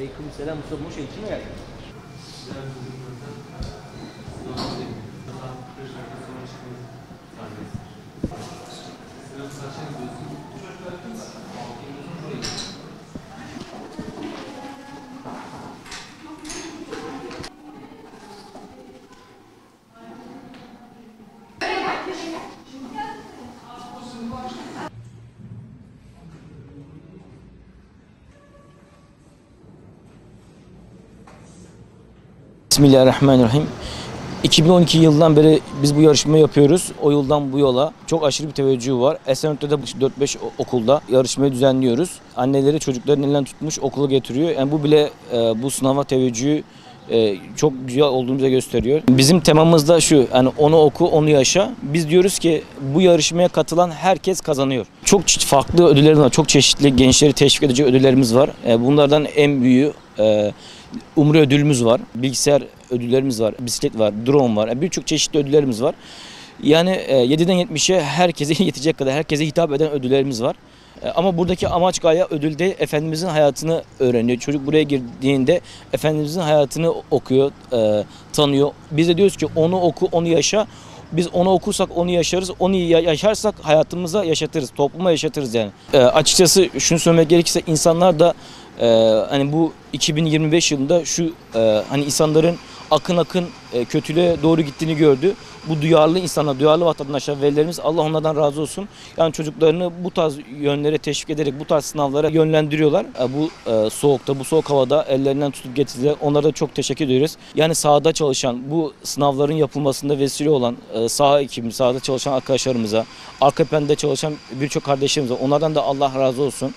Aleykümselam Mustafa Muş'a kime geldin? Bismillahirrahmanirrahim. 2012 yılından beri biz bu yarışmayı yapıyoruz. O yıldan bu yola çok aşırı bir teveccüh var. Esenyurt'ta da 4-5 okulda yarışmayı düzenliyoruz. Anneleri çocukların elinden tutmuş okula getiriyor. Yani bu bile bu sınava teveccühü çok güzel olduğumuzu gösteriyor. Bizim temamız da şu, yani onu oku, onu yaşa. Biz diyoruz ki bu yarışmaya katılan herkes kazanıyor. Çok farklı ödüllerimiz var. Çok çeşitli gençleri teşvik edici ödüllerimiz var. Bunlardan en büyüğü Umre ödülümüz var, bilgisayar ödüllerimiz var, bisiklet var, drone var. Birçok çeşitli ödüllerimiz var. Yani 7'den 70'e herkese yetecek kadar, herkese hitap eden ödüllerimiz var. Ama buradaki amaç gaye ödülde Efendimizin hayatını öğreniyor. Çocuk buraya girdiğinde Efendimizin hayatını okuyor, tanıyor. Biz de diyoruz ki onu oku, onu yaşa. Biz onu okursak onu yaşarız, onu yaşarsak hayatımıza yaşatırız, topluma yaşatırız yani. Açıkçası şunu söylemek gerekirse insanlar da hani bu 2025 yılında şu hani insanların akın kötülüğe doğru gittiğini gördü. Bu duyarlı insanlar, duyarlı vatandaşlar, velilerimiz Allah onlardan razı olsun. Yani çocuklarını bu tarz yönlere teşvik ederek bu tarz sınavlara yönlendiriyorlar. Bu soğukta, bu soğuk havada ellerinden tutup getirdiler. Onlara da çok teşekkür ediyoruz. Yani sahada çalışan, bu sınavların yapılmasında vesile olan saha ekibi, sahada çalışan arkadaşlarımıza, arka planda çalışan birçok kardeşlerimize, onlardan da Allah razı olsun.